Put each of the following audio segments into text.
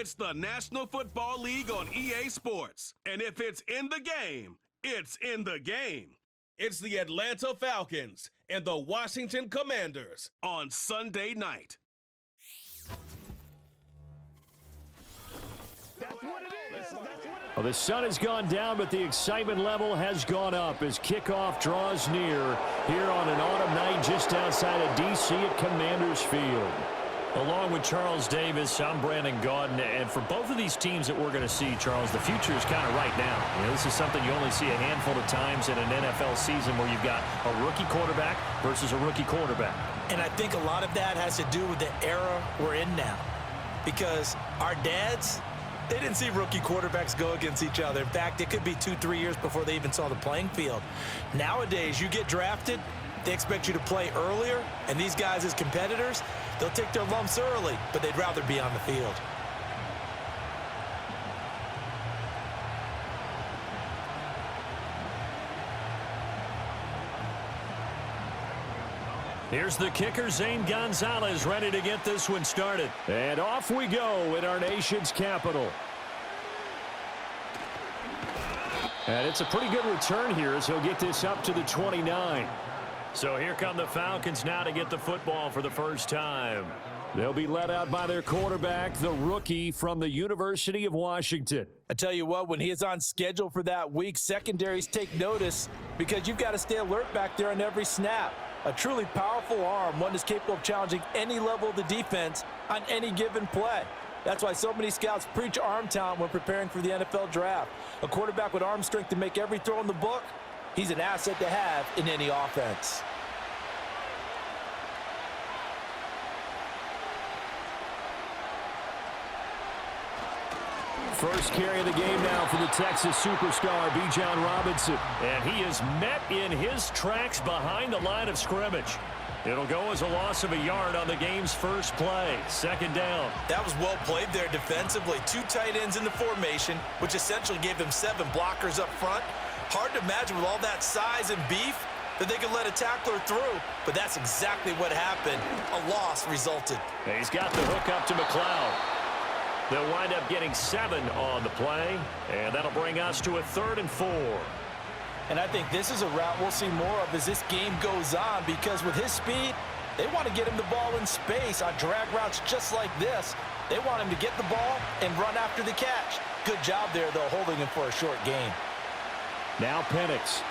It's the National Football League on EA Sports. And if it's in the game, it's in the game. It's the Atlanta Falcons and the Washington Commanders on Sunday night. Well, the sun has gone down, but the excitement level has gone up as kickoff draws near here on an autumn night just outside of D.C. at Commanders Field. Along with Charles Davis, I'm Brandon Gaudin, and for both of these teams that we're going to see, Charles, the future is kind of right now. You know, this is something you only see a handful of times in an NFL season where you've got a rookie quarterback versus a rookie quarterback. And I think a lot of that has to do with the era we're in now, because our dads, they didn't see rookie quarterbacks go against each other. In fact, it could be 2-3 years before they even saw the playing field. Nowadays, you get drafted, they expect you to play earlier, and these guys as competitors, they'll take their lumps early, but they'd rather be on the field. Here's the kicker, Zane Gonzalez, ready to get this one started. And off we go in our nation's capital. And it's a pretty good return here as he'll get this up to the 29. So here come the Falcons now to get the football for the first time. They'll be led out by their quarterback, the rookie from the University of Washington. I tell you what, when he is on schedule for that week, secondaries take notice because you've got to stay alert back there on every snap. A truly powerful arm, one that's capable of challenging any level of the defense on any given play. That's why so many scouts preach arm talent when preparing for the NFL draft. A quarterback with arm strength to make every throw in the book, he's an asset to have in any offense. First carry of the game now for the Texas superstar, Bijan Robinson. And he is met in his tracks behind the line of scrimmage. It'll go as a loss of a yard on the game's first play. Second down. That was well played there defensively. Two tight ends in the formation, which essentially gave them 7 blockers up front. Hard to imagine with all that size and beef that they could let a tackler through, but that's exactly what happened. A loss resulted. And he's got the hook up to McLeod. They'll wind up getting 7 on the play, and that'll bring us to a 3rd and 4. And I think this is a route we'll see more of as this game goes on, because with his speed, they want to get him the ball in space on drag routes just like this. They want him to get the ball and run after the catch. Good job there, though, holding him for a short game. Now Penix.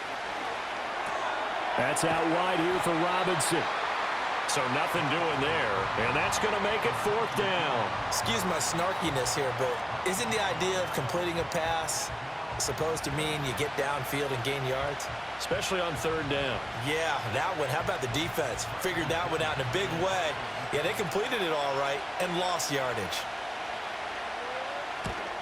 That's out wide here for Robinson. So nothing doing there, and that's going to make it 4th down. Excuse my snarkiness here, but isn't the idea of completing a pass supposed to mean you get downfield and gain yards? Especially on 3rd down. Yeah, that one. How about the defense? Figured that one out in a big way. Yeah, they completed it all right and lost yardage.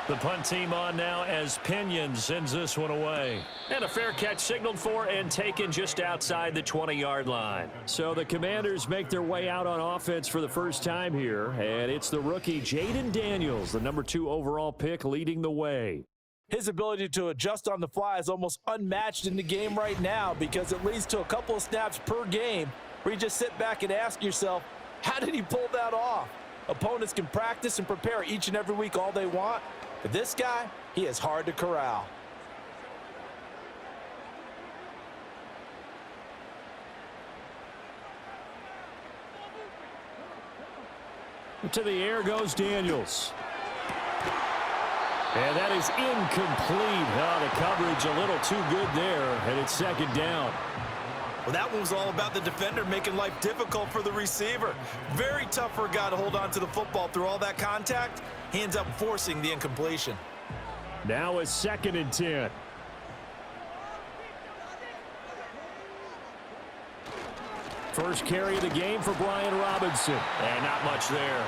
The punt team on now as Pinion sends this one away. And a fair catch signaled for and taken just outside the 20-yard line. So the Commanders make their way out on offense for the first time here, and it's the rookie Jaden Daniels, the number 2 overall pick, leading the way. His ability to adjust on the fly is almost unmatched in the game right now, because it leads to a couple of snaps per game where you just sit back and ask yourself, how did he pull that off? Opponents can practice and prepare each and every week all they want, but this guy, he is hard to corral. To the air goes Daniels. And that is incomplete. Oh, the coverage a little too good there, and it's 2nd down. Well, that one was all about the defender making life difficult for the receiver. Very tough for a guy to hold on to the football through all that contact. He ends up forcing the incompletion. Now a 2nd and 10. First carry of the game for Brian Robinson. And not much there.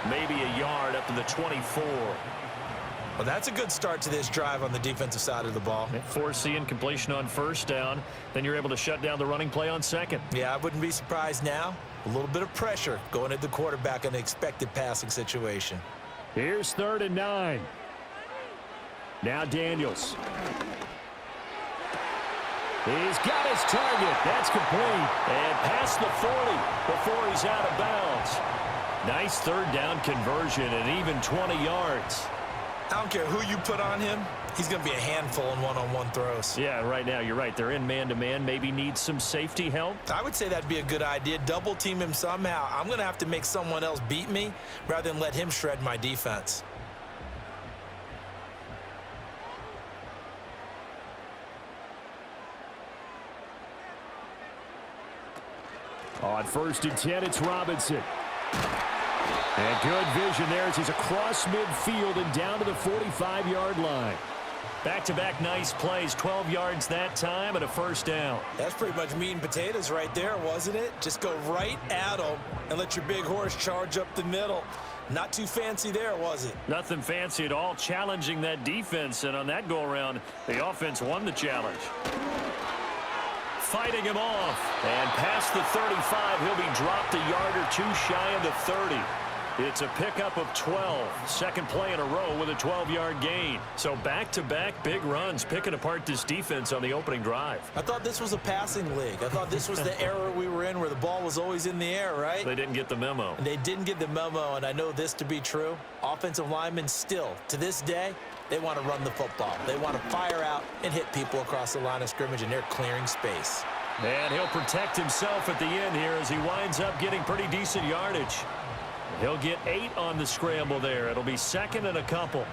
Maybe a yard up to the 24. Well, that's a good start to this drive on the defensive side of the ball. Force the incompletion on 1st down. Then you're able to shut down the running play on 2nd. Yeah, I wouldn't be surprised now. A little bit of pressure going at the quarterback in an expected passing situation. Here's 3rd and 9. Now Daniels. He's got his target. That's complete. And past the 40 before he's out of bounds. Nice third down conversion and even 20 yards. I don't care who you put on him. He's going to be a handful in one-on-one throws. Yeah, right now, you're right. They're in man-to-man. Maybe need some safety help. I would say that'd be a good idea. Double team him somehow. I'm going to have to make someone else beat me rather than let him shred my defense. On 1st and 10, it's Robinson. And good vision there as he's across midfield and down to the 45-yard line. Back-to-back nice plays, 12 yards that time and a first down. That's pretty much meat and potatoes right there, wasn't it? Just go right at him and let your big horse charge up the middle. Not too fancy there, was it? Nothing fancy at all, challenging that defense, and on that go-around, the offense won the challenge. Fighting him off, and past the 35, he'll be dropped a yard or two shy of the 30. It's a pickup of 12. Second play in a row with a 12-yard gain. So back-to-back big runs, picking apart this defense on the opening drive. I thought this was a passing league. I thought this was the era we were in where the ball was always in the air, right? They didn't get the memo. And they didn't get the memo, and I know this to be true. Offensive linemen still, to this day, they want to run the football. They want to fire out and hit people across the line of scrimmage, and they're clearing space. And he'll protect himself at the end here as he winds up getting pretty decent yardage. He'll get 8 on the scramble there. It'll be second and a couple.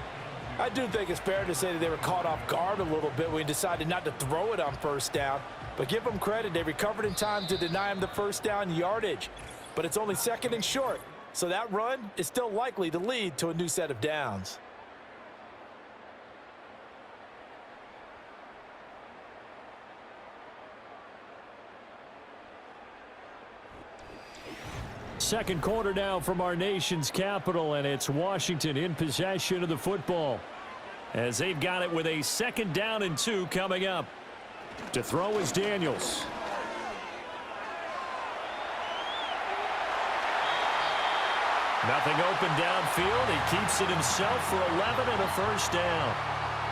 I do think it's fair to say that they were caught off guard a little bit when we decided not to throw it on first down. But give them credit. They recovered in time to deny him the first down yardage. But it's only second and short. So that run is still likely to lead to a new set of downs. Second quarter now from our nation's capital, and it's Washington in possession of the football as they've got it with a 2nd down and 2 coming up. To throw is Daniels. Nothing open downfield. He keeps it himself for 11 and a first down.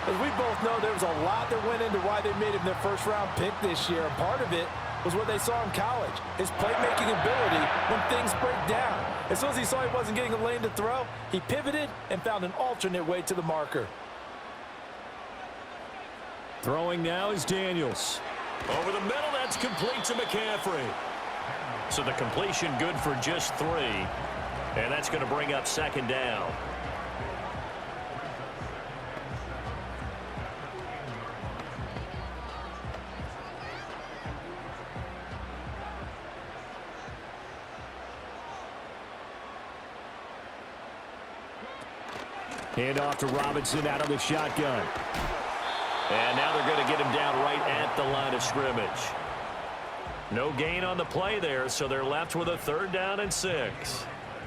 As we both know, there was a lot that went into why they made him their first-round pick this year, and part of it was what they saw in college, his playmaking ability when things break down. As soon as he saw he wasn't getting a lane to throw, he pivoted and found an alternate way to the marker. Throwing now is Daniels. Over the middle, that's complete to McCaffrey. So the completion good for just 3, and that's going to bring up 2nd down. Hand off to Robinson out of the shotgun. And now they're going to get him down right at the line of scrimmage. No gain on the play there, so they're left with a 3rd down and 6.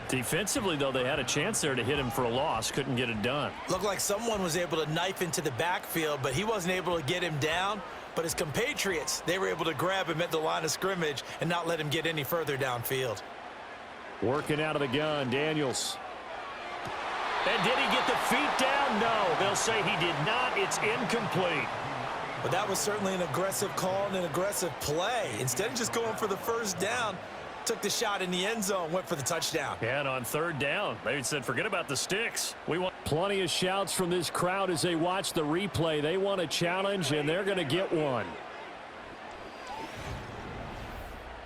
Defensively, though, they had a chance there to hit him for a loss. Couldn't get it done. Looked like someone was able to knife into the backfield, but he wasn't able to get him down. But his compatriots, they were able to grab him at the line of scrimmage and not let him get any further downfield. Working out of the gun, Daniels. And did he get the feet down? No. They'll say he did not. It's incomplete. But that was certainly an aggressive call and an aggressive play. Instead of just going for the first down, took the shot in the end zone, went for the touchdown. And on 3rd down, they said, forget about the sticks. We want plenty of shouts from this crowd as they watch the replay. They want a challenge, and they're going to get one.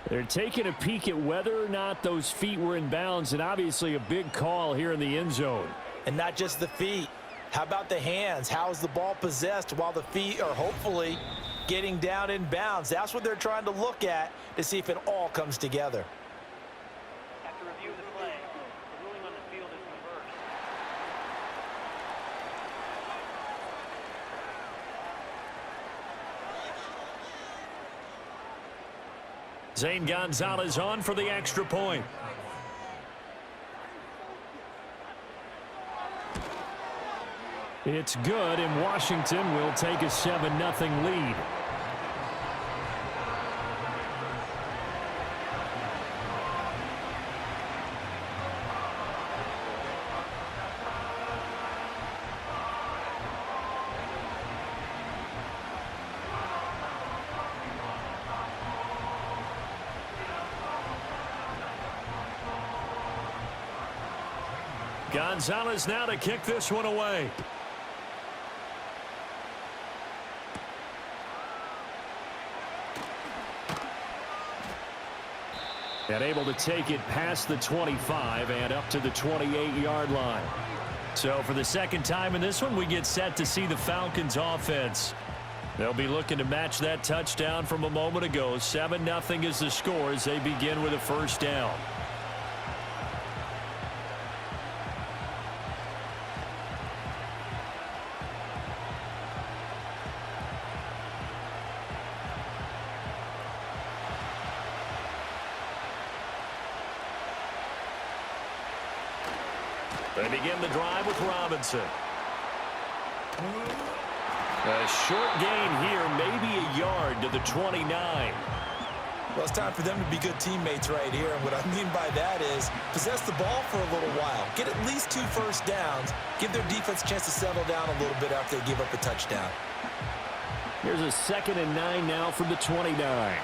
They're taking a peek at whether or not those feet were in bounds, and obviously a big call here in the end zone. And not just the feet. How about the hands? How is the ball possessed while the feet are hopefully getting down in bounds? That's what they're trying to look at to see if it all comes together. After review of the play, the ruling on the field is reversed. Zane Gonzalez on for the extra point. It's good, and Washington will take a 7-0 lead. Gonzalez now to kick this one away. And able to take it past the 25 and up to the 28-yard line. So for the second time in this one, we get set to see the Falcons offense. They'll be looking to match that touchdown from a moment ago. 7-0 is the score as they begin with a first down. They begin the drive with Robinson. A short gain here, maybe a yard to the 29. Well, it's time for them to be good teammates right here. And what I mean by that is possess the ball for a little while. Get at least 2 first downs. Give their defense a chance to settle down a little bit after they give up a touchdown. Here's a 2nd and 9 now from the 29.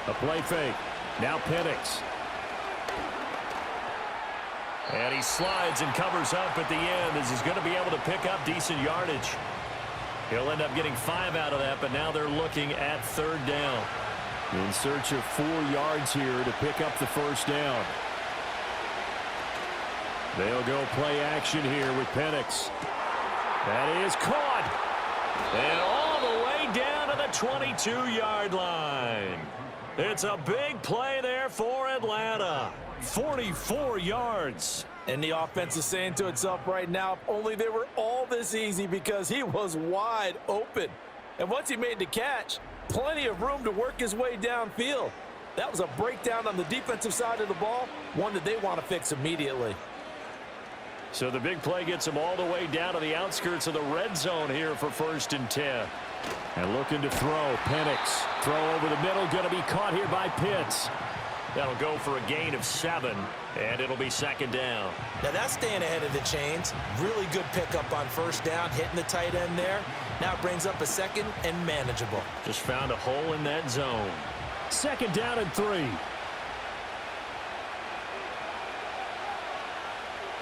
A play fake. Now Penix. And he slides and covers up at the end as he's going to be able to pick up decent yardage. He'll end up getting 5 out of that, but now they're looking at 3rd down. In search of 4 yards here to pick up the first down. They'll go play action here with Penix. That is caught. And all the way down to the 22-yard line. It's a big play there for Atlanta. 44 yards. And the offense is saying to itself right now, if only they were all this easy, because he was wide open. And once he made the catch, plenty of room to work his way downfield. That was a breakdown on the defensive side of the ball, one that they want to fix immediately. So the big play gets him all the way down to the outskirts of the red zone here for 1st and 10. And looking to throw, Penix. Throw over the middle, going to be caught here by Pitts. That'll go for a gain of 7, and it'll be 2nd down. Now that's staying ahead of the chains. Really good pickup on 1st down, hitting the tight end there. Now it brings up a 2nd and manageable. Just found a hole in that zone. 2nd down and 3.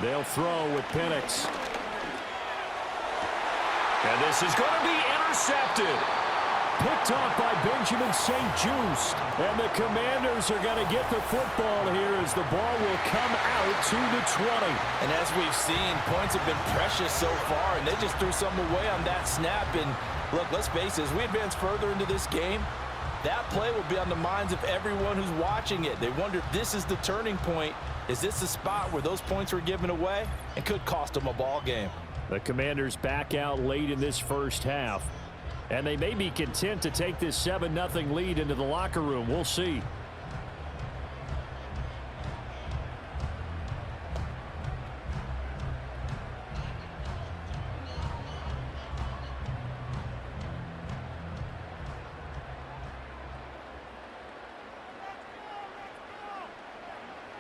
They'll throw with Penix. And this is going to be intercepted. Picked off by Benjamin St-Juste. And the Commanders are going to get the football here as the ball will come out to the 20. And as we've seen, points have been precious so far, and they just threw some away on that snap. And look, let's face it, as we advance further into this game, that play will be on the minds of everyone who's watching it. They wonder if this is the turning point. Is this the spot where those points were given away and could cost them a ball game? The Commanders back out late in this first half. And they may be content to take this 7-0 lead into the locker room. We'll see.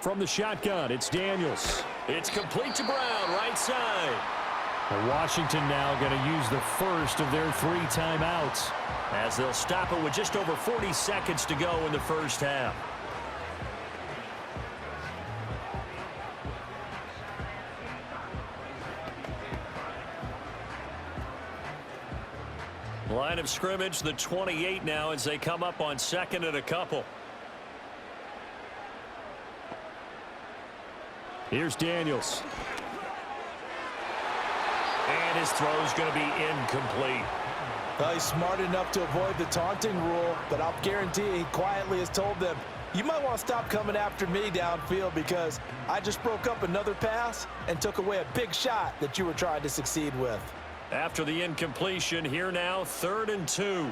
From the shotgun, it's Daniels. It's complete to Brown, right side. Washington now going to use the first of their 3 timeouts, as they'll stop it with just over 40 seconds to go in the first half. Line of scrimmage, the 28 now as they come up on 2nd and a couple. Here's Daniels. And his throw's going to be incomplete. Well, he's smart enough to avoid the taunting rule, but I'll guarantee he quietly has told them, you might want to stop coming after me downfield because I just broke up another pass and took away a big shot that you were trying to succeed with. After the incompletion, here now, 3rd and 2.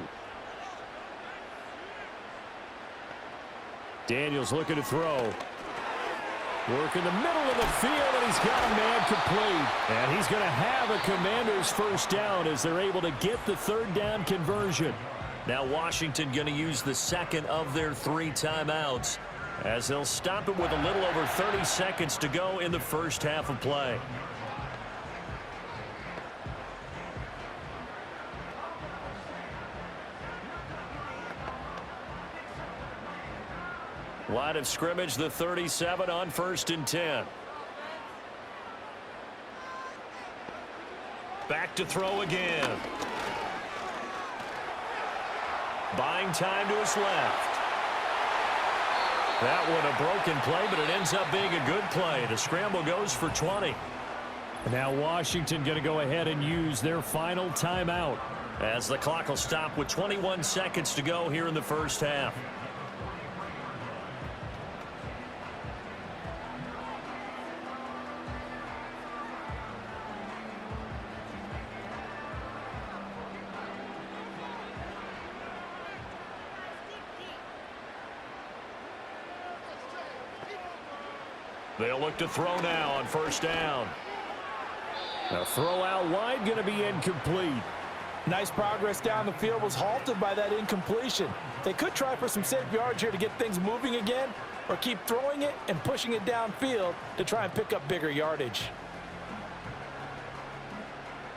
Daniels looking to throw. Work in the middle of the field, and he's got a man complete. And he's going to have a Commanders first down as they're able to get the 3rd down conversion. Now Washington going to use the 2nd of their 3 timeouts as they'll stop it with a little over 30 seconds to go in the first half of play. Line of scrimmage, the 37 on 1st and 10. Back to throw again. Buying time to his left. That one a broken play, but it ends up being a good play. The scramble goes for 20. Now Washington going to go ahead and use their final timeout, as the clock will stop with 21 seconds to go here in the first half. They'll look to throw now on 1st down. The throw out wide going to be incomplete. Nice progress down the field was halted by that incompletion. They could try for some safe yards here to get things moving again, or keep throwing it and pushing it downfield to try and pick up bigger yardage.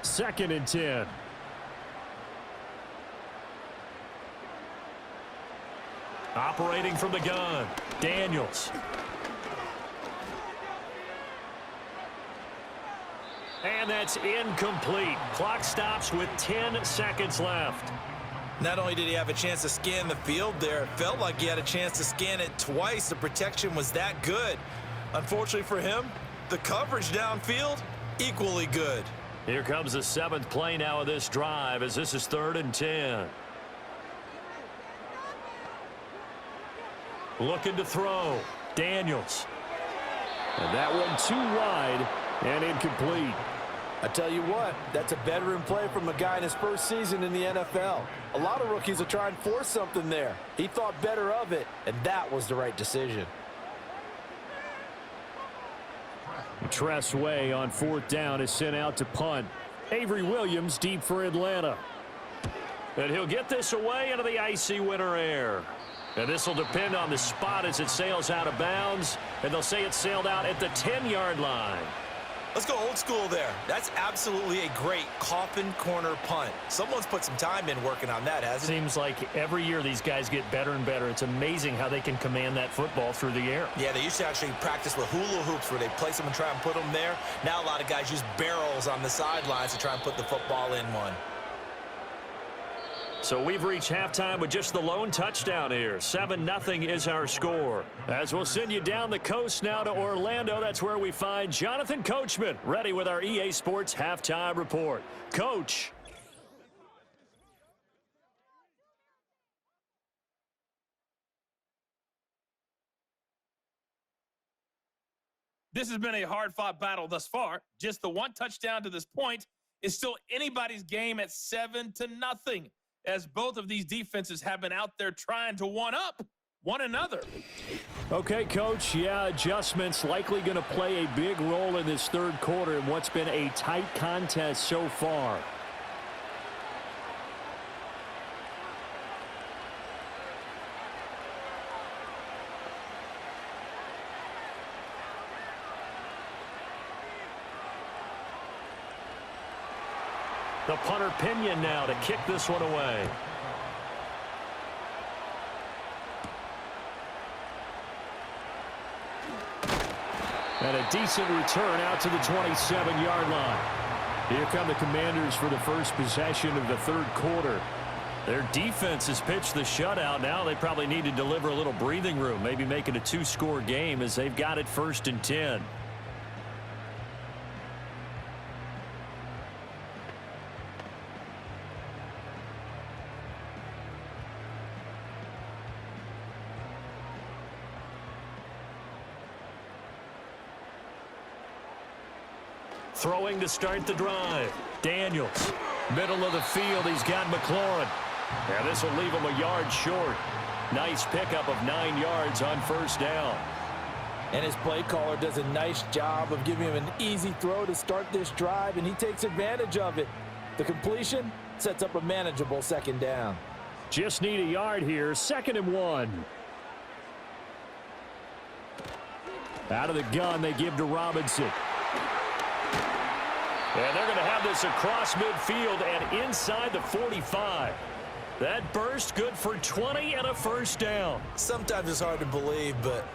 2nd and 10. Operating from the gun, Daniels. And that's incomplete. Clock stops with 10 seconds left. Not only did he have a chance to scan the field there, it felt like he had a chance to scan it twice. The protection was that good. Unfortunately for him, the coverage downfield, equally good. Here comes the 7th play now of this drive, as this is 3rd and 10. Looking to throw, Daniels. And that one too wide and incomplete. I tell you what, that's a veteran play from a guy in his first season in the NFL. A lot of rookies will try and force something there. He thought better of it, and that was the right decision. Tress Way on 4th down is sent out to punt. Avery Williams deep for Atlanta. And he'll get this away into the icy winter air. And this will depend on the spot as it sails out of bounds. And they'll say it sailed out at the 10-yard line. Let's go old school there. That's absolutely a great coffin corner punt. Someone's put some time in working on that, hasn't he? Seems like every year these guys get better and better. It's amazing how they can command that football through the air. Yeah, they used to actually practice with hula hoops where they place them and try and put them there. Now a lot of guys use barrels on the sidelines to try and put the football in one. So we've reached halftime with just the lone touchdown here. 7-0 is our score. As we'll send you down the coast now to Orlando, that's where we find Jonathan Coachman, ready with our EA Sports halftime report. Coach. This has been a hard-fought battle thus far. Just the one touchdown to this point is still anybody's game at 7-0. As both of these defenses have been out there trying to one-up one another. Okay, Coach, yeah, adjustments likely going to play a big role in this 3rd quarter in what's been a tight contest so far. The punter Pinion now to kick this one away. And a decent return out to the 27-yard line. Here come the Commanders for the first possession of the 3rd quarter. Their defense has pitched the shutout. Now they probably need to deliver a little breathing room, maybe make it a 2-score game as they've got it 1st and 10. Throwing to start the drive. Daniels. Middle of the field. He's got McLaurin. And this will leave him a yard short. Nice pickup of 9 yards on 1st down. And his play caller does a nice job of giving him an easy throw to start this drive, and he takes advantage of it. The completion sets up a manageable 2nd down. Just need a yard here. 2nd and 1. Out of the gun, they give to Robinson. And they're going to have this across midfield and inside the 45. That burst good for 20 and a first down. Sometimes it's hard to believe, but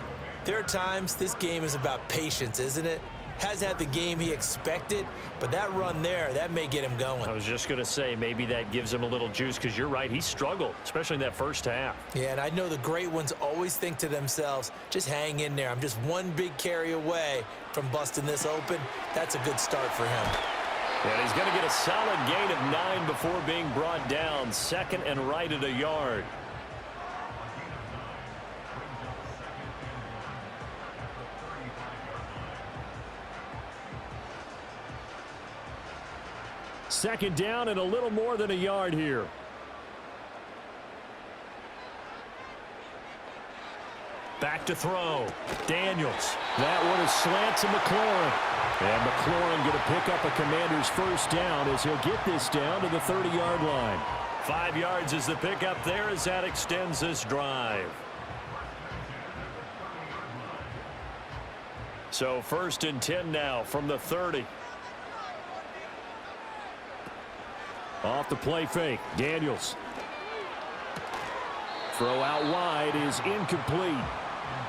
there are times this game is about patience, isn't it? Has had the game he expected, but that run there, that may get him going. I was just going to say, maybe that gives him a little juice, because you're right, he struggled, especially in that first half. Yeah, and I know the great ones always think to themselves, just hang in there. I'm just one big carry away from busting this open. That's a good start for him. And he's going to get a solid gain of 9 before being brought down. Second and right at a yard. Second down and a little more than a yard here. Back to throw. Daniels. That one is slant to McLaurin. And McLaurin going to pick up a Commander's first down as he'll get this down to the 30-yard line. 5 yards is the pickup there as that extends this drive. So 1st and 10 now from the 30. Off the play fake. Daniels. Throw out wide is incomplete.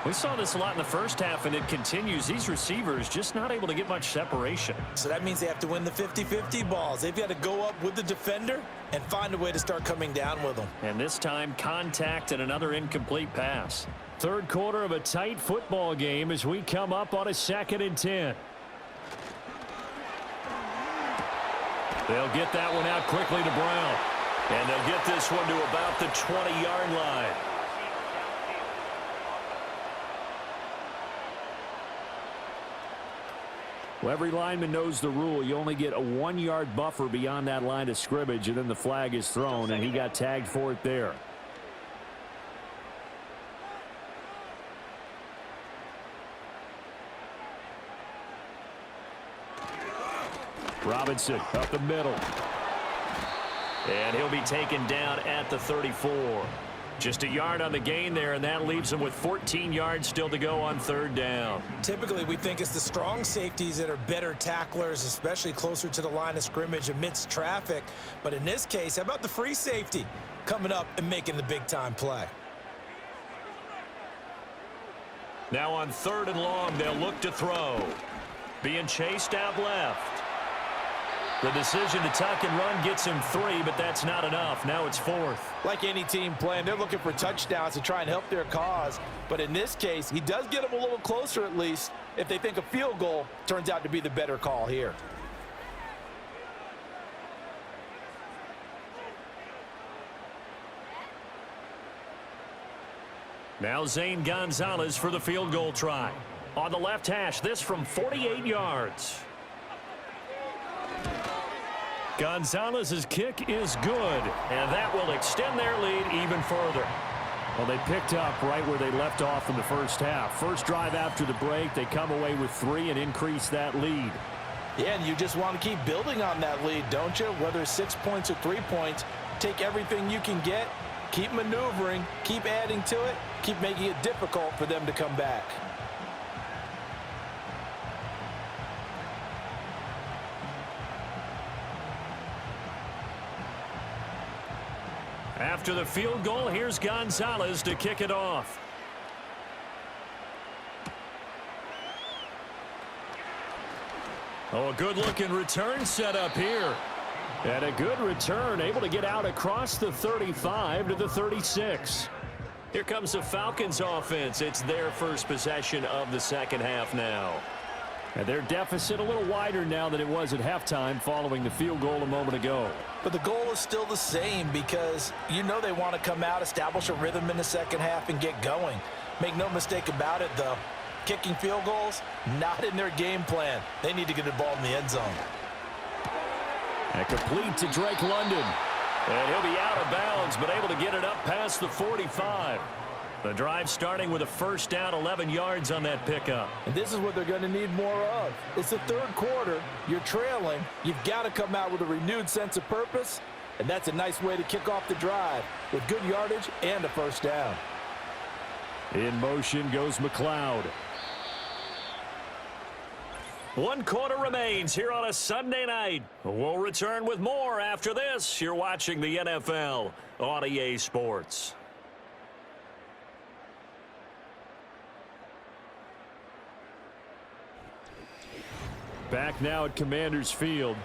We saw this a lot in the first half, and it continues. These receivers just not able to get much separation. So that means they have to win the 50-50 balls. They've got to go up with the defender and find a way to start coming down with them. And this time, contact and another incomplete pass. Third quarter of a tight football game as we come up on a 2nd and 10. They'll get that one out quickly to Brown. And they'll get this one to about the 20-yard line. Well, every lineman knows the rule. You only get a 1-yard buffer beyond that line of scrimmage, and then the flag is thrown, and he got tagged for it there. Robinson up the middle. And he'll be taken down at the 34. Just a yard on the gain there, and that leaves him with 14 yards still to go on 3rd down. Typically, we think it's the strong safeties that are better tacklers, especially closer to the line of scrimmage amidst traffic. But in this case, how about the free safety coming up and making the big-time play? Now on 3rd and long, they'll look to throw. Being chased out left. The decision to tuck and run gets him 3, but that's not enough. Now it's 4th. Like any team playing, they're looking for touchdowns to try and help their cause. But in this case, he does get them a little closer at least if they think a field goal turns out to be the better call here. Now Zane Gonzalez for the field goal try. On the left hash, this from 48 yards. Gonzalez's kick is good, and that will extend their lead even further. Well, they picked up right where they left off in the first half. First drive after the break, they come away with 3 and increase that lead. Yeah, and you just want to keep building on that lead, don't you? Whether it's 6 points or 3 points, take everything you can get, keep maneuvering, keep adding to it, keep making it difficult for them to come back. After the field goal, here's Gonzalez to kick it off. Oh, a good-looking return set up here. And a good return, able to get out across the 35 to the 36. Here comes the Falcons offense. It's their first possession of the second half now. And their deficit a little wider now than it was at halftime following the field goal a moment ago. But the goal is still the same because you know they want to come out, establish a rhythm in the second half, and get going. Make no mistake about it, though. Kicking field goals, not in their game plan. They need to get the ball in the end zone. And complete to Drake London. And he'll be out of bounds, but able to get it up past the 45. The drive starting with a first down, 11 yards on that pickup. And this is what they're going to need more of. It's the third quarter. You're trailing. You've got to come out with a renewed sense of purpose, and that's a nice way to kick off the drive with good yardage and a first down. In motion goes McLeod. 1 quarter remains here on a Sunday night. We'll return with more after this. You're watching the NFL on EA Sports. Back now at Commanders Field.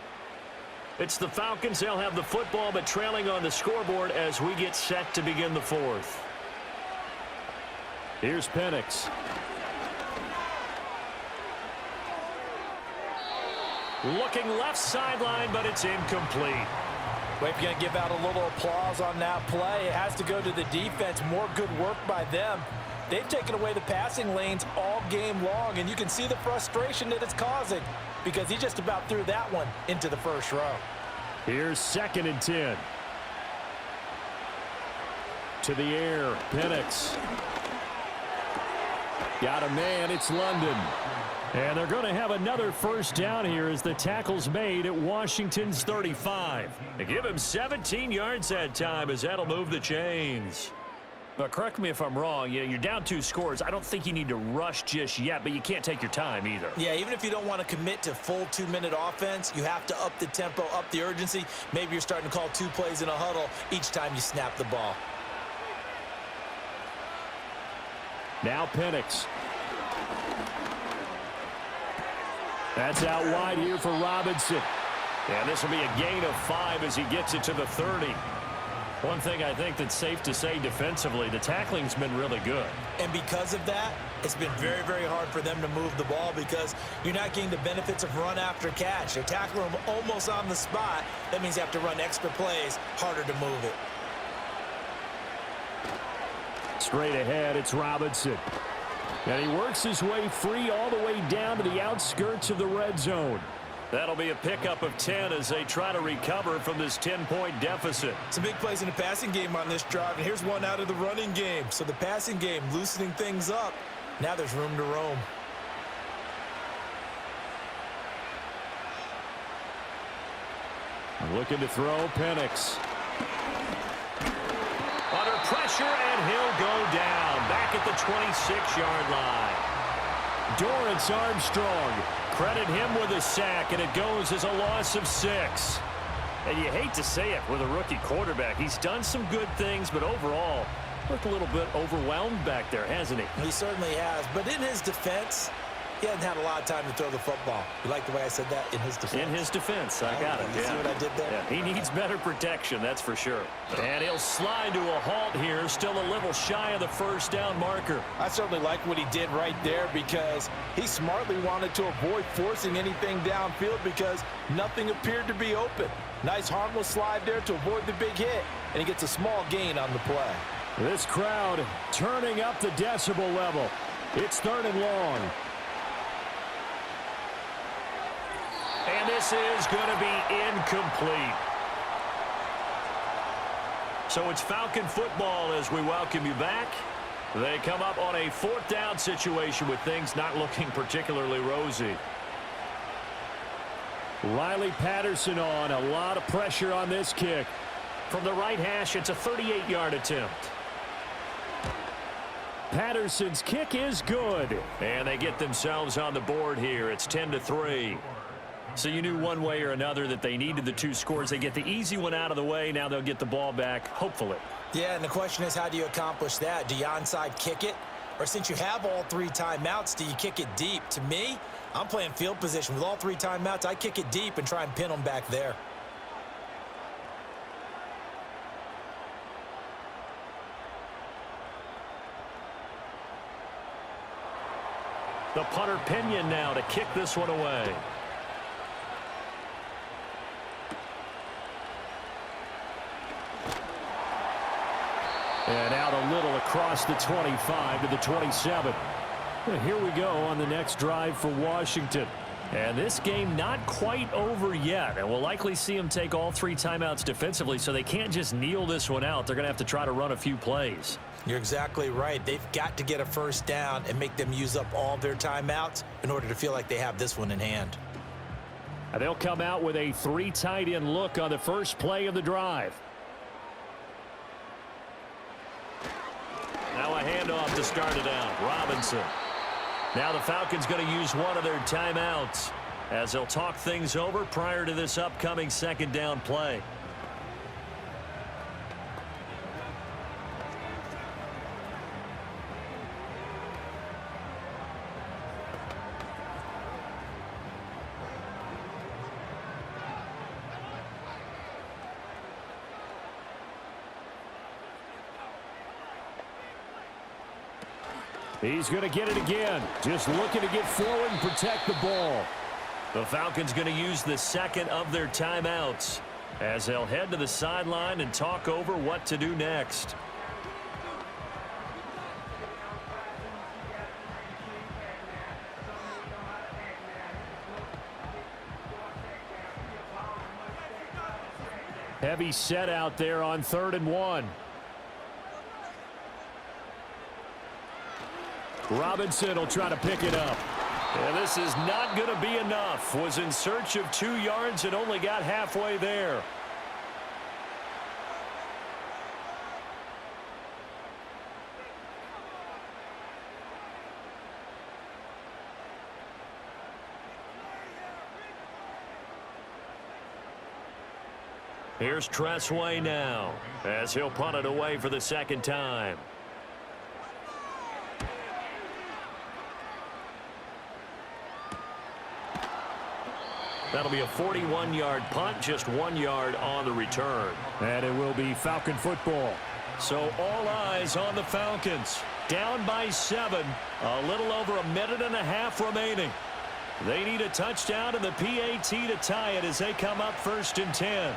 It's the Falcons. They'll have the football, but trailing on the scoreboard as we get set to begin the fourth. Here's Penix. Looking left sideline, but it's incomplete. Well, if you're going to give out a little applause on that play, it has to go to the defense. More good work by them. They've taken away the passing lanes all game long, and you can see the frustration that it's causing because he just about threw that one into the first row. Here's 2nd and 10. To the air, Penix. Got a man, it's London. And they're going to have another first down here as the tackle's made at Washington's 35. They give him 17 yards that time as that'll move the chains. But correct me if I'm wrong, you're down 2 scores. I don't think you need to rush just yet, but you can't take your time either. Yeah, even if you don't want to commit to full 2-minute offense, you have to up the tempo, up the urgency. Maybe you're starting to call 2 plays in a huddle each time you snap the ball. Now Penix. That's out wide here for Robinson. And this will be a gain of 5 as he gets it to the 30. One thing I think that's safe to say defensively, the tackling's been really good. And because of that, it's been very, very hard for them to move the ball because you're not getting the benefits of run after catch. They're tackling them almost on the spot. That means you have to run extra plays, harder to move it. Straight ahead, it's Robinson. And he works his way free all the way down to the outskirts of the red zone. That'll be a pickup of 10 as they try to recover from this 10-point deficit. Some big plays in the passing game on this drive, and here's one out of the running game. So the passing game loosening things up. Now there's room to roam. Looking to throw, Penix. Under pressure, and he'll go down. Back at the 26-yard line. Dorrance Armstrong. Credit him with a sack, and it goes as a loss of 6. And you hate to say it with a rookie quarterback. He's done some good things, but overall, looked a little bit overwhelmed back there, hasn't he? He certainly has. But in his defense, he hasn't had a lot of time to throw the football. You like the way I said that? In his defense? In his defense. I got it. You see what I did there? Yeah, he needs better protection, that's for sure. And he'll slide to a halt here, still a little shy of the first down marker. I certainly like what he did right there because he smartly wanted to avoid forcing anything downfield because nothing appeared to be open. Nice harmless slide there to avoid the big hit, and he gets a small gain on the play. This crowd turning up the decibel level. It's 3rd and long. And this is going to be incomplete. So it's Falcon football as we welcome you back. They come up on a 4th down situation with things not looking particularly rosy. Riley Patterson on. A lot of pressure on this kick. From the right hash, it's a 38-yard attempt. Patterson's kick is good. And they get themselves on the board here. It's 10-3. So you knew one way or another that they needed the 2 scores. They get the easy one out of the way. Now they'll get the ball back, hopefully. Yeah, and the question is, how do you accomplish that? Do you onside kick it? Or since you have all 3 timeouts, do you kick it deep? To me, I'm playing field position. With all 3 timeouts, I kick it deep and try and pin them back there. The punter Pinion now to kick this one away. And out a little across the 25 to the 27. And here we go on the next drive for Washington. And this game not quite over yet. And we'll likely see them take all 3 timeouts defensively, so they can't just kneel this one out. They're going to have to try to run a few plays. You're exactly right. They've got to get a first down and make them use up all their timeouts in order to feel like they have this one in hand. And they'll come out with a 3 tight end look on the first play of the drive. Now a handoff to start it out. Robinson. Now the Falcons going to use one of their timeouts. as they'll talk things over prior to this upcoming second down play. He's going to get it again. Just looking to get forward and protect the ball. The Falcons going to use the second of their timeouts as they'll head to the sideline and talk over what to do next. Heavy set out there on 3rd and 1. Robinson will try to pick it up. And this is not going to be enough. Was in search of 2 yards and only got halfway there. Here's Tressway now as he'll punt it away for the second time. That'll be a 41-yard punt, just 1 yard on the return. And it will be Falcon football. So all eyes on the Falcons. Down by 7, a little over a minute and a half remaining. They need a touchdown and the PAT to tie it as they come up 1st and 10.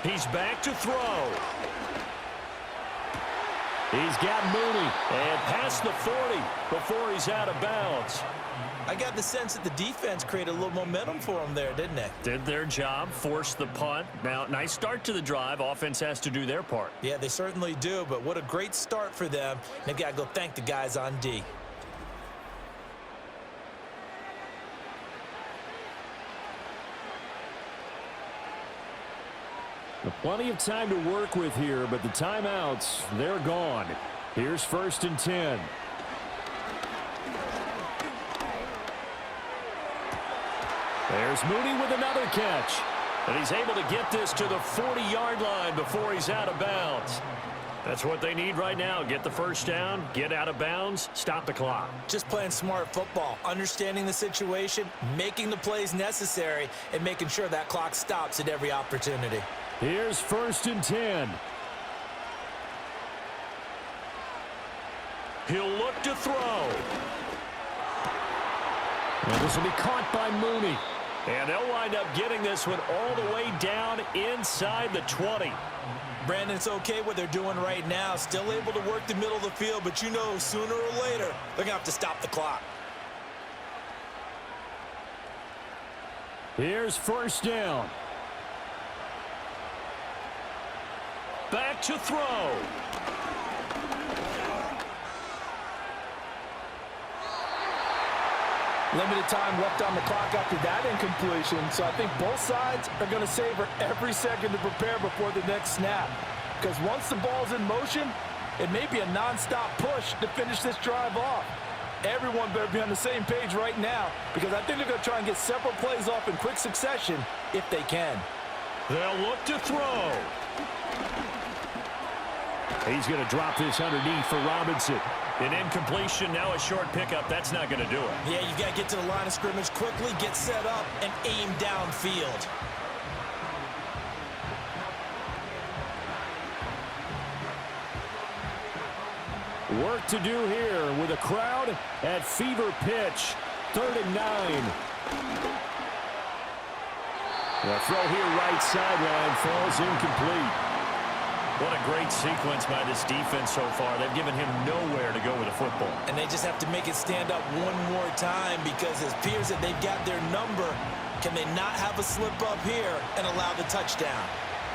He's back to throw. He's got Mooney. And past the 40 before he's out of bounds. I got the sense that the defense created a little momentum for him there, didn't they? Did their job, forced the punt. Now, nice start to the drive. Offense has to do their part. Yeah, they certainly do, but what a great start for them. They've got to go thank the guys on D. Plenty of time to work with here, but the timeouts, they're gone. Here's 1st and 10. There's Mooney with another catch. And he's able to get this to the 40-yard line before he's out of bounds. That's what they need right now. Get the first down, get out of bounds, stop the clock. Just playing smart football, understanding the situation, making the plays necessary, and making sure that clock stops at every opportunity. Here's 1st and 10. He'll look to throw. And this will be caught by Mooney. And they'll wind up getting this one all the way down inside the 20. Brandon, it's okay what they're doing right now. Still able to work the middle of the field, but you know sooner or later they're going to have to stop the clock. Here's 1st down. Back to throw. Limited time left on the clock after that incompletion, so I think both sides are going to savor every second to prepare before the next snap. Because once the ball's in motion, it may be a nonstop push to finish this drive off. Everyone better be on the same page right now, because I think they're going to try and get several plays off in quick succession if they can. They'll look to throw. He's going to drop this underneath for Robinson. An incompletion, now a short pickup. That's not going to do it. Yeah, you've got to get to the line of scrimmage quickly, get set up, and aim downfield. Work to do here with a crowd at fever pitch. 3rd and 9. The throw here right sideline falls incomplete. What a great sequence by this defense so far. They've given him nowhere to go with the football. And they just have to make it stand up one more time because it appears that they've got their number. Can they not have a slip up here and allow the touchdown?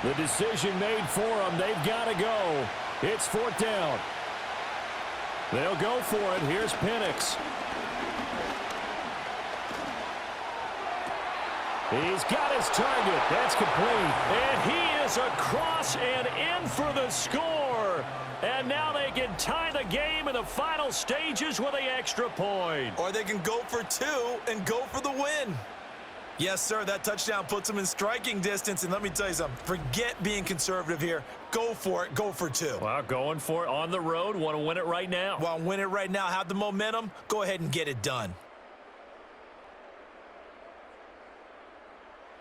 The decision made for them. They've got to go. It's 4th down. They'll go for it. Here's Penix. He's got his target. That's complete. And he is across and in for the score. And now they can tie the game in the final stages with the extra point. Or they can go for two and go for the win. Yes, sir, that touchdown puts them in striking distance. And let me tell you something, forget being conservative here. Go for it. Go for two. Well, going for it on the road. Want to win it right now. Want to win it right now. Have the momentum. Go ahead and get it done.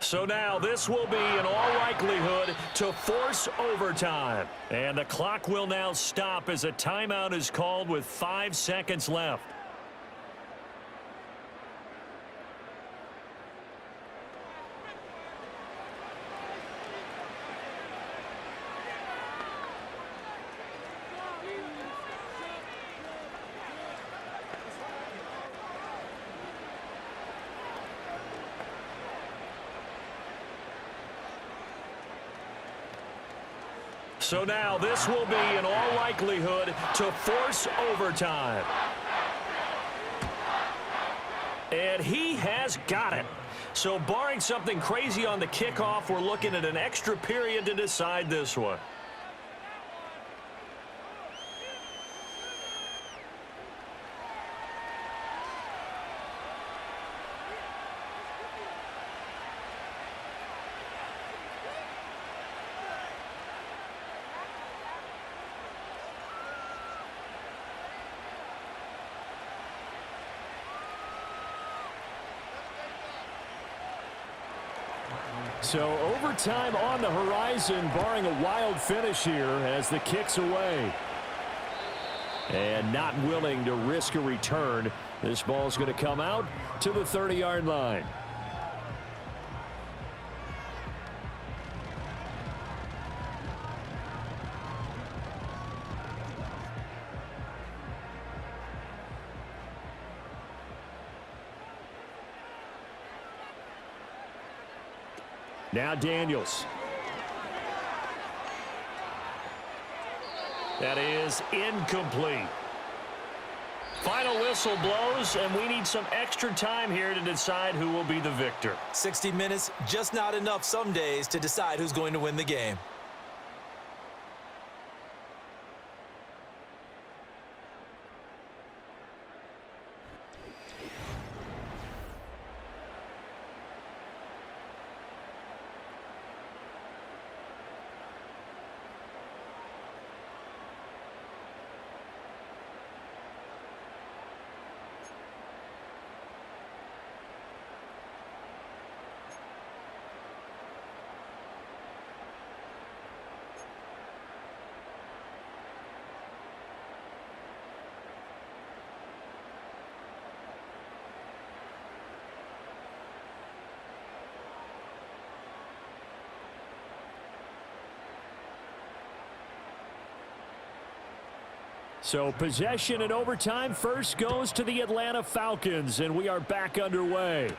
So now this will be, in all likelihood, to force overtime. And the clock will now stop as a timeout is called with 5 seconds left. So now this will be, in all likelihood, to force overtime. And he has got it. So barring something crazy on the kickoff, we're looking at an extra period to decide this one. So overtime on the horizon, barring a wild finish here as the kick's away. And not willing to risk a return. This ball's going to come out to the 30-yard line. Now Daniels. That is incomplete. Final whistle blows, and we need some extra time here to decide who will be the victor. 60 minutes, just not enough some days to decide who's going to win the game. So possession in overtime first goes to the Atlanta Falcons, and we are back underway.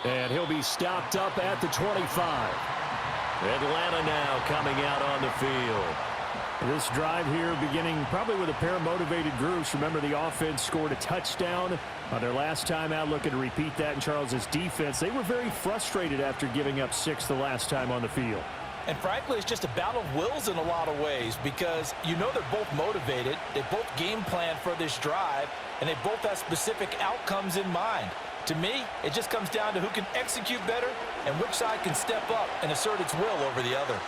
And he'll be stopped up at the 25. Atlanta now coming out on the field. This drive here beginning probably with a pair of motivated groups. Remember, the offense scored a touchdown on their last time out. Looking to repeat that in Charles's defense. They were very frustrated after giving up 6 the last time on the field. And frankly, it's just a battle of wills in a lot of ways because you know they're both motivated. They both game plan for this drive, and they both have specific outcomes in mind. To me, it just comes down to who can execute better and which side can step up and assert its will over the other.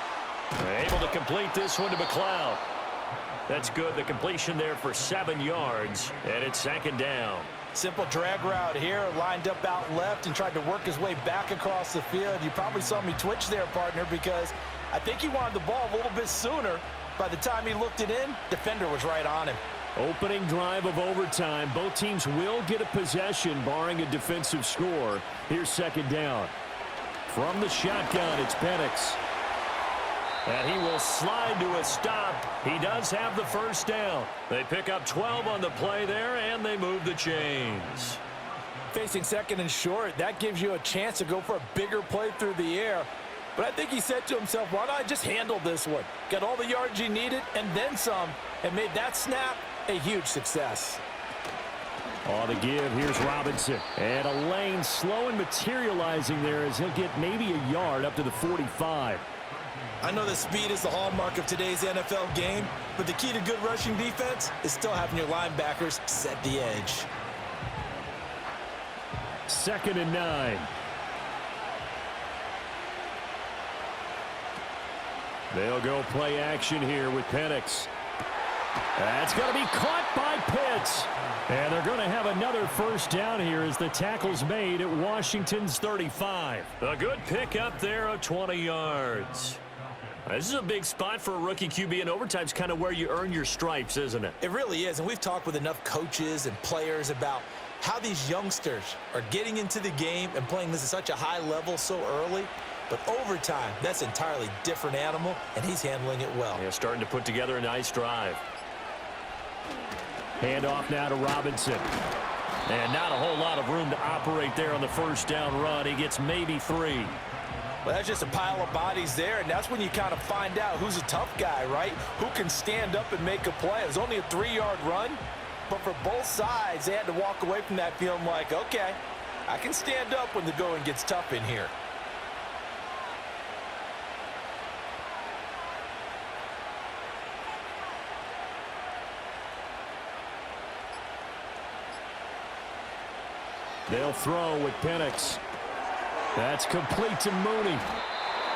They're able to complete this one to McLeod. That's good. The completion there for 7 yards, and it's second down. Simple drag route here, lined up out left and tried to work his way back across the field. You probably saw me twitch there, partner, because I think he wanted the ball a little bit sooner. By the time he looked it in, defender was right on him. Opening drive of overtime. Both teams will get a possession, barring a defensive score. Here's second down. From the shotgun, it's Penix. And he will slide to a stop. He does have the first down. They pick up 12 on the play there, and they move the chains. Facing second and short, that gives you a chance to go for a bigger play through the air. But I think he said to himself, why not just handle this one? Got all the yards he needed and then some, and made that snap a huge success. On the give, here's Robinson. And a lane slow and materializing there as he'll get maybe a yard up to the 45. I know that speed is the hallmark of today's NFL game, but the key to good rushing defense is still having your linebackers set the edge. 2nd and 9. They'll go play action here with Penix. That's going to be caught by Pitts. And they're going to have another first down here as the tackle's made at Washington's 35. A good pickup there of 20 yards. This is a big spot for a rookie QB, and overtime's kind of where you earn your stripes, isn't it? It really is, and we've talked with enough coaches and players about how these youngsters are getting into the game and playing this at such a high level so early. But overtime, that's an entirely different animal, and he's handling it well. Yeah, starting to put together a nice drive. Handoff now to Robinson. And not a whole lot of room to operate there on the first down run. He gets maybe 3. Well, that's just a pile of bodies there, and that's when you kind of find out who's a tough guy, right? Who can stand up and make a play. It was only a 3-yard run, but for both sides, they had to walk away from that feeling like, okay, I can stand up when the going gets tough in here. They'll throw with Penix. That's complete to Mooney.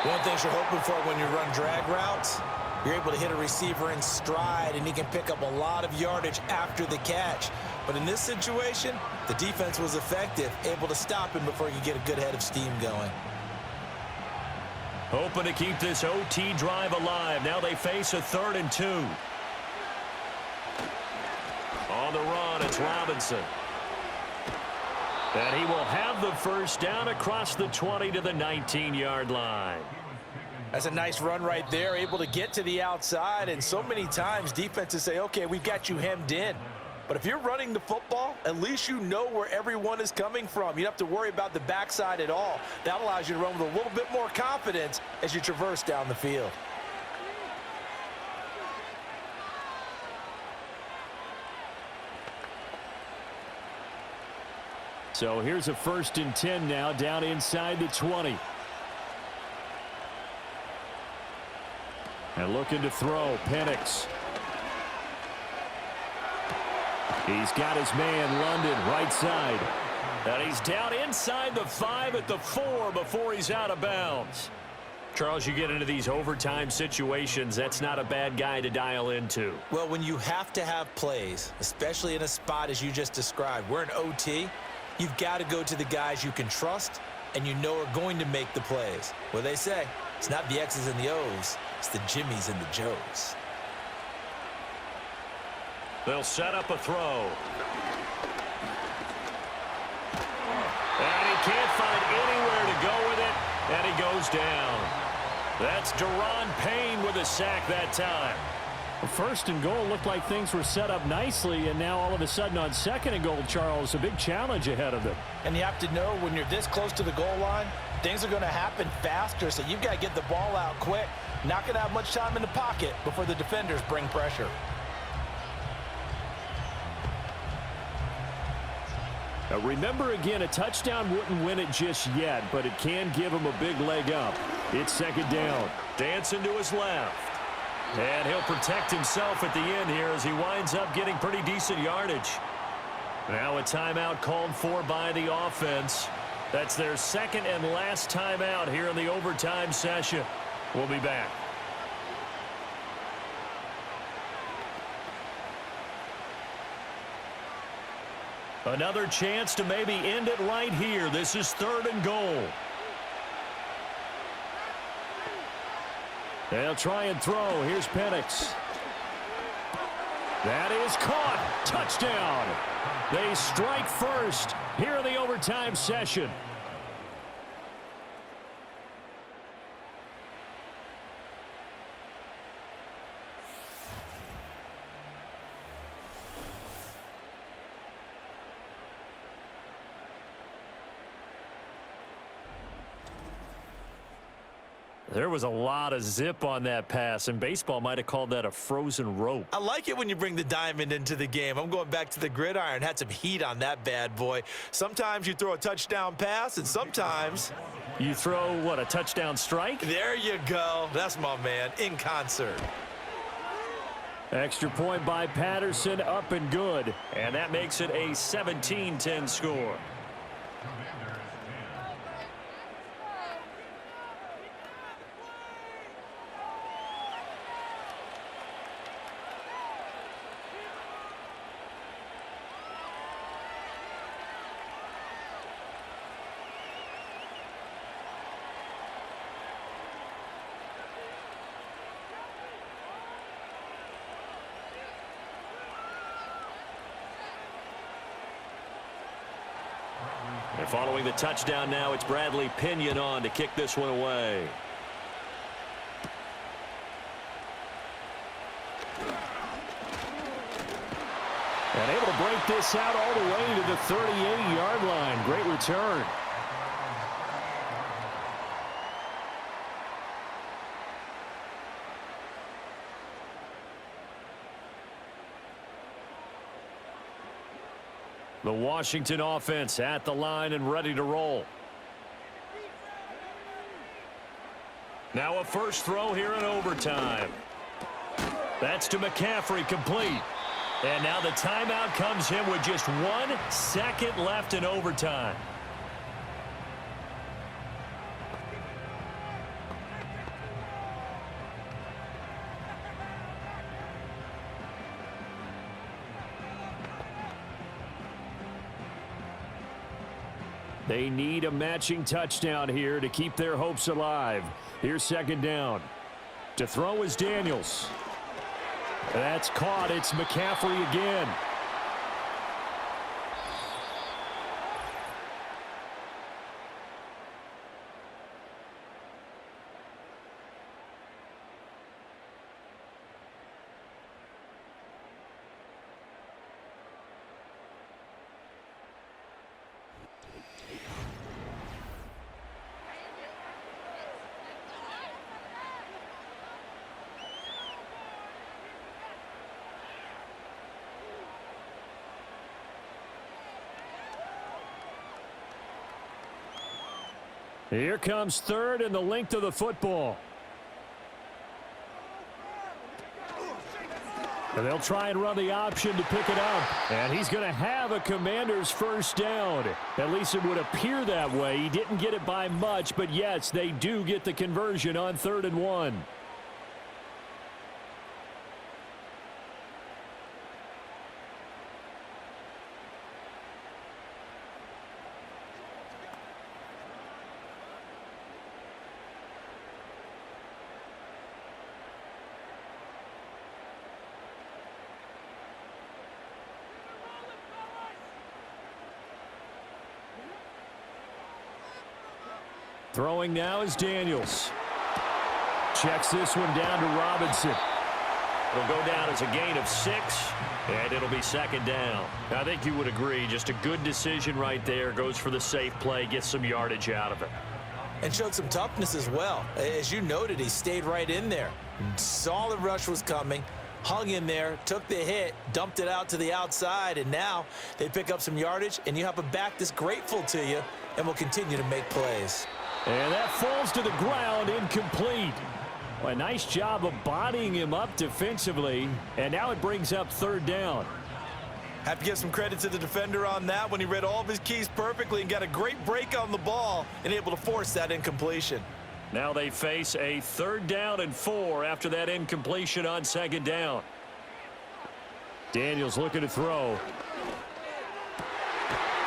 One of the things you're hoping for when you run drag routes, you're able to hit a receiver in stride, and he can pick up a lot of yardage after the catch. But in this situation, the defense was effective, able to stop him before he could get a good head of steam going. Hoping to keep this OT drive alive. Now they face a 3rd and 2. On the run, it's Robinson. And he will have the first down across the 20 to the 19-yard line. That's a nice run right there, able to get to the outside. And so many times defenses say, okay, we've got you hemmed in. But if you're running the football, at least you know where everyone is coming from. You don't have to worry about the backside at all. That allows you to run with a little bit more confidence as you traverse down the field. So here's a 1st and 10 now, down inside the 20. And looking to throw, Penix. He's got his man, London, right side. And he's down inside the 5 at the 4 before he's out of bounds. Charles, you get into these overtime situations, that's not a bad guy to dial into. Well, when you have to have plays, especially in a spot as you just described, we're in OT, you've got to go to the guys you can trust and you know are going to make the plays. Well, they say it's not the X's and the O's, it's the Jimmies and the Joes. They'll set up a throw. And he can't find anywhere to go with it, and he goes down. That's Deron Payne with a sack that time. 1st and goal looked like things were set up nicely, and now all of a sudden on 2nd and goal, Charles, a big challenge ahead of them. And you have to know when you're this close to the goal line, things are going to happen faster, so you've got to get the ball out quick. Not going to have much time in the pocket before the defenders bring pressure. Now remember again, a touchdown wouldn't win it just yet, but it can give him a big leg up. It's 2nd down. Dancing to his left. And he'll protect himself at the end here as he winds up getting pretty decent yardage. Now a timeout called for by the offense. That's their 2nd and last timeout here in the overtime session. We'll be back. Another chance to maybe end it right here. This is 3rd and goal. They'll try and throw. Here's Penix. That is caught. Touchdown. They strike first here in the overtime session. There was a lot of zip on that pass, and baseball might have called that a frozen rope. I like it when you bring the diamond into the game. I'm going back to the gridiron. Had some heat on that bad boy. Sometimes you throw a touchdown pass, and sometimes you throw, what, a touchdown strike? There you go. That's my man, in concert. Extra point by Patterson, up and good. And that makes it a 17-10 score. And following the touchdown now, it's Bradley Pinion on to kick this one away. And able to break this out all the way to the 38-yard line. Great return. The Washington offense at the line and ready to roll. Now a first throw here in overtime. That's to McCaffrey, complete. And now the timeout comes in with just 1 second left in overtime. They need a matching touchdown here to keep their hopes alive. Here's second down. To throw is Daniels. That's caught. It's McCaffrey again. Here comes third and the length of the football. And they'll try and run the option to pick it up. And he's going to have a Commander's first down. At least it would appear that way. He didn't get it by much, but yes, they do get the conversion on 3rd and 1. Throwing now is Daniels. Checks this one down to Robinson. It'll go down as a gain of 6, and it'll be second down. I think you would agree, just a good decision right there. Goes for the safe play, gets some yardage out of it. And showed some toughness as well. As you noted, he stayed right in there. Saw the rush was coming, hung in there, took the hit, dumped it out to the outside, and now they pick up some yardage, and you have a back that's grateful to you and will continue to make plays. And that falls to the ground, incomplete. Well, a nice job of bodying him up defensively, and now it brings up 3rd down. Have to give some credit to the defender on that when he read all of his keys perfectly and got a great break on the ball and able to force that incompletion. Now they face a 3rd down and 4 after that incompletion on 2nd down. Daniels looking to throw.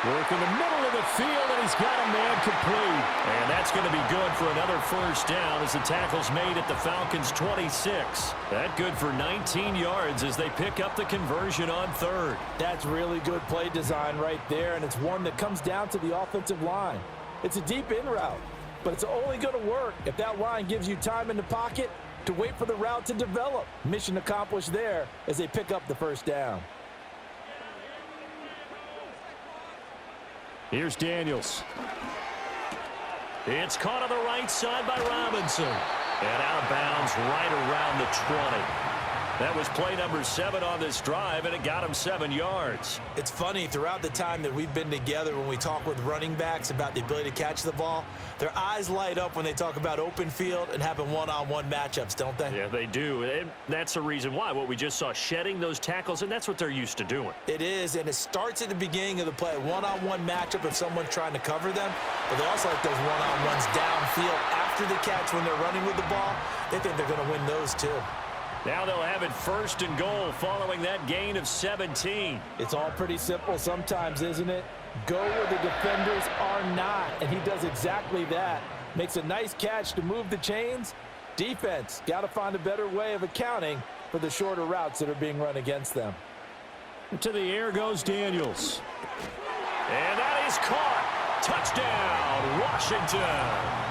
Work in the middle of the field, and he's got a man complete. And that's going to be good for another first down as the tackle's made at the Falcons' 26. That good for 19 yards as they pick up the conversion on 3rd. That's really good play design right there, and it's one that comes down to the offensive line. It's a deep in route, but it's only going to work if that line gives you time in the pocket to wait for the route to develop. Mission accomplished there as they pick up the first down. Here's Daniels. It's caught on the right side by Robinson. And out of bounds right around the 20. That was play number 7 on this drive, and it got him 7 yards. It's funny, throughout the time that we've been together, when we talk with running backs about the ability to catch the ball, their eyes light up when they talk about open field and having one-on-one matchups, don't they? Yeah, they do. And that's the reason why. What we just saw, shedding those tackles, and that's what they're used to doing. It is, and it starts at the beginning of the play. One-on-one matchup if someone's trying to cover them, but they also like those one-on-ones downfield after the catch when they're running with the ball. They think they're going to win those too. Now they'll have it 1st and goal following that gain of 17. It's all pretty simple sometimes, isn't it? Go where the defenders are not, and he does exactly that. Makes a nice catch to move the chains. Defense, got to find a better way of accounting for the shorter routes that are being run against them. To the air goes Daniels. And that is caught. Touchdown, Washington.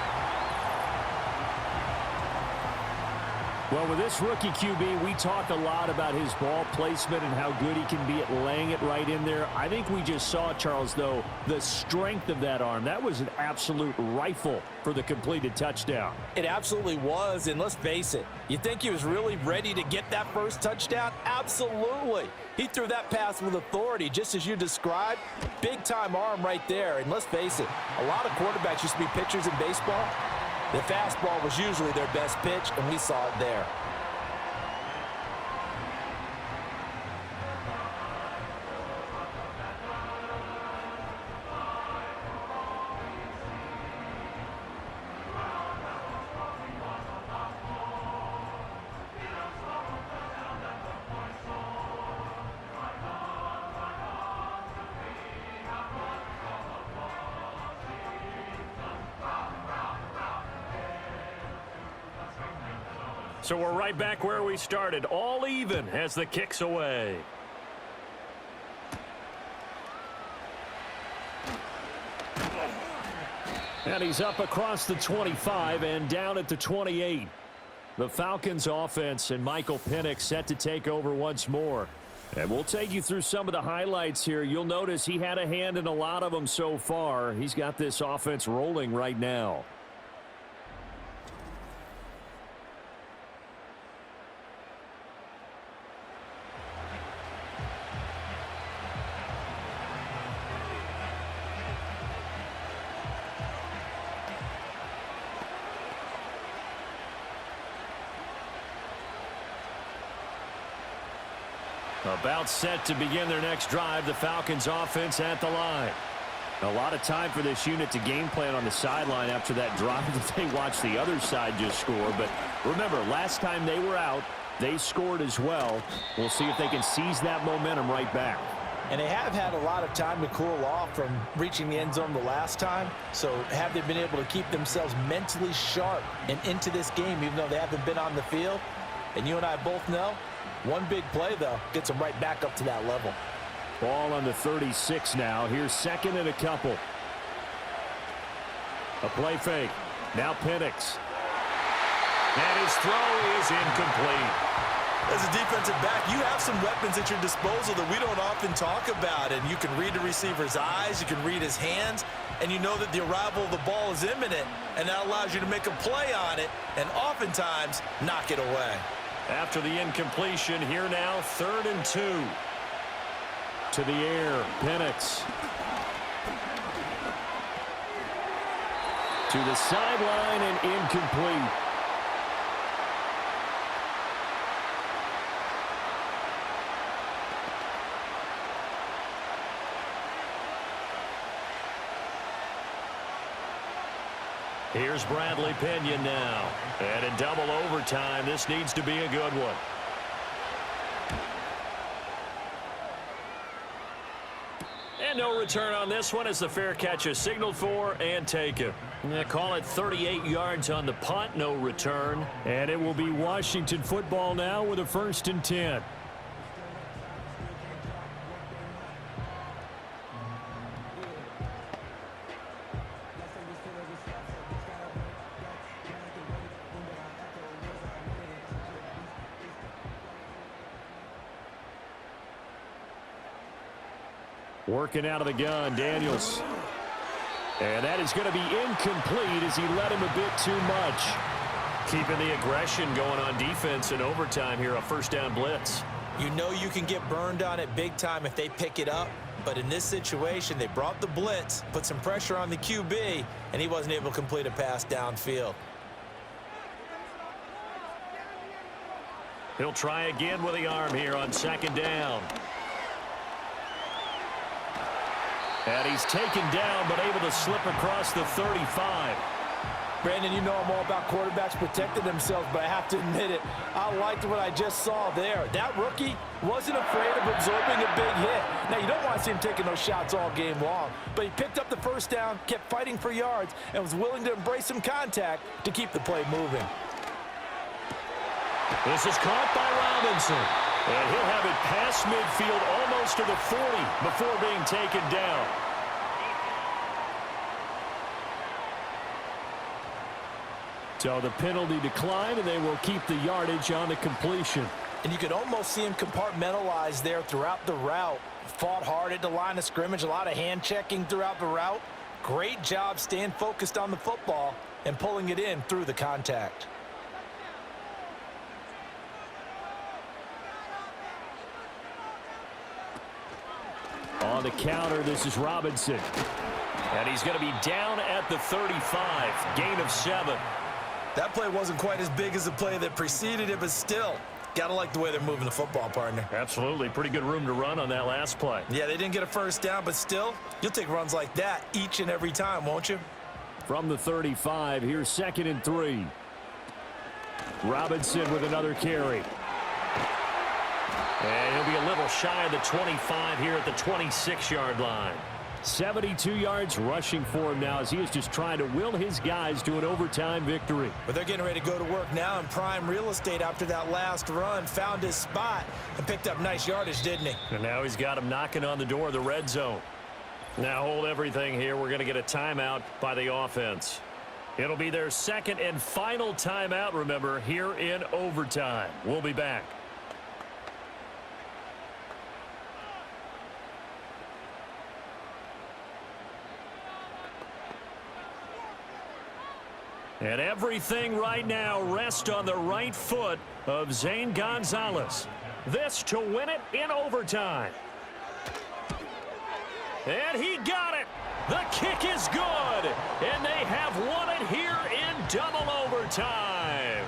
Well, with this rookie QB, we talk a lot about his ball placement and how good he can be at laying it right in there. I think we just saw, Charles, though, the strength of that arm. That was an absolute rifle for the completed touchdown. It absolutely was, and let's face it, you think he was really ready to get that first touchdown? Absolutely. He threw that pass with authority, just as you described. Big-time arm right there, and let's face it, a lot of quarterbacks used to be pitchers in baseball. The fastball was usually their best pitch, and we saw it there. So we're right back where we started, all even as the kick's away. And he's up across the 25 and down at the 28. The Falcons offense and Michael Penix set to take over once more. And we'll take you through some of the highlights here. You'll notice he had a hand in a lot of them so far. He's got this offense rolling right now. About set to begin their next drive, the Falcons offense at the line. A lot of time for this unit to game plan on the sideline after that drive that they watched the other side just score. But remember, last time they were out, they scored as well. We'll see if they can seize that momentum right back. And they have had a lot of time to cool off from reaching the end zone the last time. So have they been able to keep themselves mentally sharp and into this game, even though they haven't been on the field? And you and I both know, one big play, though, gets them right back up to that level. Ball on the 36 now. Here's 2nd and a couple. A play fake. Now Penix. And his throw is incomplete. As a defensive back, you have some weapons at your disposal that we don't often talk about. And you can read the receiver's eyes, you can read his hands, and you know that the arrival of the ball is imminent, and that allows you to make a play on it and oftentimes knock it away. After the incompletion, here now, 3rd and 2. To the air, Penix. To the sideline and incomplete. Here's Bradley Pinion now. And in double overtime, this needs to be a good one. And no return on this one as the fair catch is signaled for and taken. Call it 38 yards on the punt, no return. And it will be Washington football now with a 1st and 10. Working out of the gun, Daniels. And that is going to be incomplete as he led him a bit too much. Keeping the aggression going on defense in overtime here, a first down blitz. You know you can get burned on it big time if they pick it up. But in this situation, they brought the blitz, put some pressure on the QB, and he wasn't able to complete a pass downfield. He'll try again with the arm here on second down. And he's taken down, but able to slip across the 35. Brandon, you know I'm all about quarterbacks protecting themselves, but I have to admit it. I liked what I just saw there. That rookie wasn't afraid of absorbing a big hit. Now, you don't want to see him taking those shots all game long, but he picked up the first down, kept fighting for yards, and was willing to embrace some contact to keep the play moving. This is caught by Robinson. And he'll have it past midfield almost to the 40 before being taken down. So the penalty declined, and they will keep the yardage on the completion. And you could almost see him compartmentalize there throughout the route. Fought hard at the line of scrimmage, a lot of hand checking throughout the route. Great job staying focused on the football and pulling it in through the contact. On the counter, this is Robinson. And he's going to be down at the 35. Gain of 7. That play wasn't quite as big as the play that preceded it, but still, got to like the way they're moving the football, partner. Absolutely. Pretty good room to run on that last play. Yeah, they didn't get a first down, but still, you'll take runs like that each and every time, won't you? From the 35, here's 2nd and 3. Robinson with another carry. And he'll be a little shy of the 25 here at the 26-yard line. 72 yards rushing for him now as he is just trying to will his guys to an overtime victory. But they're getting ready to go to work now in prime real estate after that last run. Found his spot and picked up nice yardage, didn't he? And now he's got him knocking on the door of the red zone. Now hold everything here. We're going to get a timeout by the offense. It'll be their second and final timeout, remember, here in overtime. We'll be back. And everything right now rests on the right foot of Zane Gonzalez. This to win it in overtime. And he got it. The kick is good. And they have won it here in double overtime.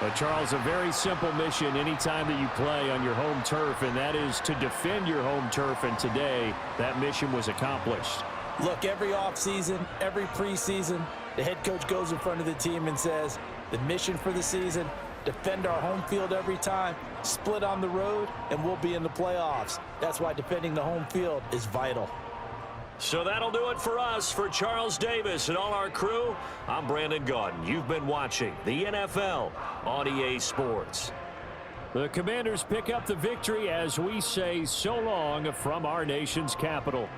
But Charles, a very simple mission anytime that you play on your home turf, and that is to defend your home turf. And today, that mission was accomplished. Look, every offseason, every preseason, the head coach goes in front of the team and says, the mission for the season, defend our home field every time, split on the road, and we'll be in the playoffs. That's why defending the home field is vital. So that'll do it for us. For Charles Davis and all our crew, I'm Brandon Gaudin. You've been watching the NFL on EA Sports. The Commanders pick up the victory as we say so long from our nation's capital.